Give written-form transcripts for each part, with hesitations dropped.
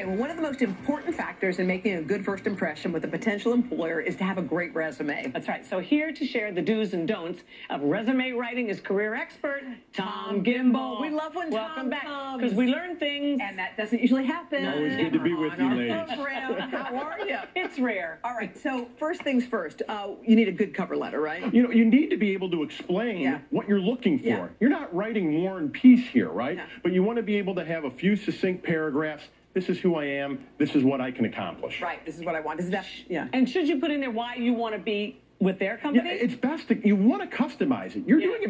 Well, one of the most important factors in making a good first impression with a potential employer is to have a great resume. That's right. So here to share the do's and don'ts of resume writing is career expert Tom Gimbel. We love when Welcome Tom back comes. because we learn things. And that doesn't usually happen. Always good to be with you, ladies. How are you? It's rare. All right, so first things first, you need a good cover letter, right? You know, you need to be able to explain what you're looking for. Yeah. You're not writing War and Peace here, right? No. But you want to be able to have a few succinct paragraphs. This is who I am. This is what I can accomplish. Right, this is what I want. This is that, yeah. And should you put in there why you want to be with their Yeah, company? it's best to, you want to customize it. You're doing a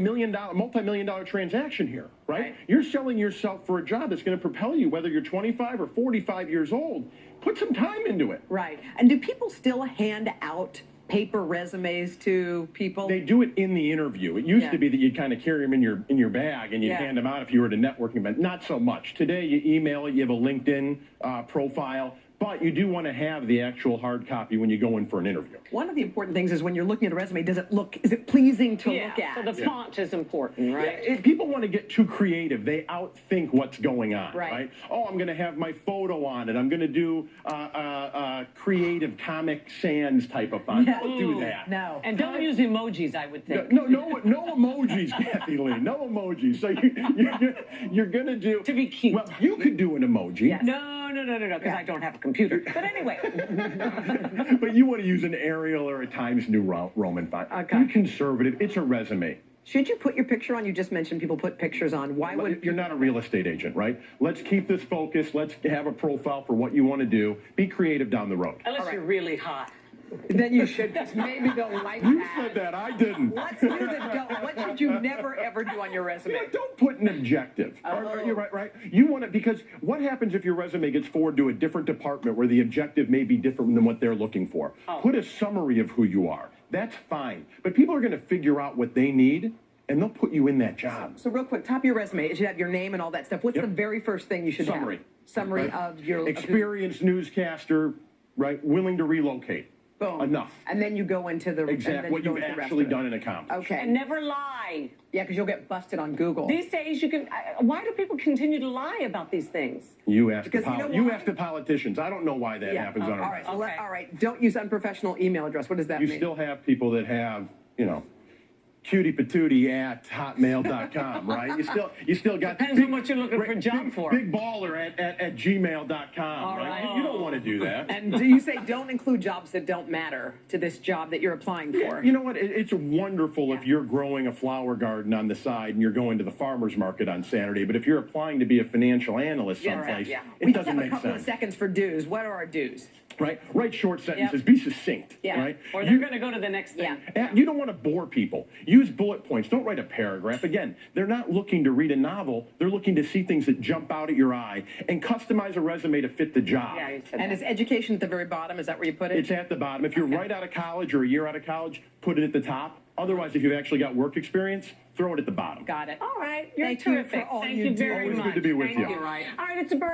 multi-million-dollar transaction here, right? You're selling yourself for a job that's going to propel you, whether you're 25 or 45 years old. Put some time into it. Right. And do people still hand out paper resumes to people? They do it in the interview. It used to be that you'd kind of carry them in your bag and you'd hand them out if you were at a networking event. Not so much. Today, you email it, you have a LinkedIn profile, but you do want to have the actual hard copy when you go in for an interview. One of the important things is when you're looking at a resume, is it pleasing to look at? So the font is important, right? People want to get too creative. They outthink what's going on, Right. right? Oh, I'm going to have my photo on it. I'm going to do creative Comic Sans type of font. Yeah. Don't do that. No. And don't use emojis, I would think. No emojis, Kathy Lee. No emojis. So you're going to do... To be cute. Well, you could do an emoji. Yes. No, because I don't have a computer. But anyway. But you want to use an Arial or a Times New Roman font. Okay. Be conservative. It's a resume. Should you put your picture on? You just mentioned people put pictures on. Why would You're not a real estate agent, right? Let's keep this focused. Let's have a profile for what you want to do. Be creative down the road. Unless you're really hot. then you should, because maybe they'll like You that. said that. I didn't. Let's do the don't. What should you never ever do on your resume? Don't put an objective. You're right. You want to, because what happens if your resume gets forwarded to a different department where the objective may be different than what they're looking for? Put a summary of who you are. That's fine. But people are going to figure out what they need, and they'll put you in that job. So real quick, top of your resume, it should have your name and all that stuff. What's the very first thing you should Summary. have? Summary of your... Experienced newscaster, right? Willing to relocate. Boom. Enough. And then you go into the... Exactly. What you've actually done and accomplished. Okay. And never lie. Yeah, because you'll get busted on Google. These days, you can... Why do people continue to lie about these things? You ask Because you ask the politicians. I don't know why that happens on all our right, resume. all right. Don't use unprofessional email address. What does that You mean? still have people that have, cutiepatootie@hotmail.com, right? You still got Depends on what you're looking for a job for. Big baller at gmail.com, right? You don't want to do that. And do you say don't include jobs that don't matter to this job that you're applying for? You know what? It's wonderful if you're growing a flower garden on the side and you're going to the farmer's market on Saturday. But if you're applying to be a financial analyst someplace, we it just doesn't have a make couple sense. of seconds for dues. What are our dues? Right? Write short sentences. Be succinct. Right? Or they're going to go to the next thing. You don't want to bore people. Use bullet points. Don't write a paragraph. Again, they're not looking to read a novel. They're looking to see things that jump out at your eye and customize a resume to fit the job. Yeah, you said And that. is education at the very bottom? Is that where you put it? It's at the bottom. If you're right out of college or a year out of college, put it at the top. Otherwise, if you've actually got work experience, throw it at the bottom. Got it. All right. You're Thank you terrific. for all Thank you you do. very Always much. good to be with Thank you. All right. It's a birthday.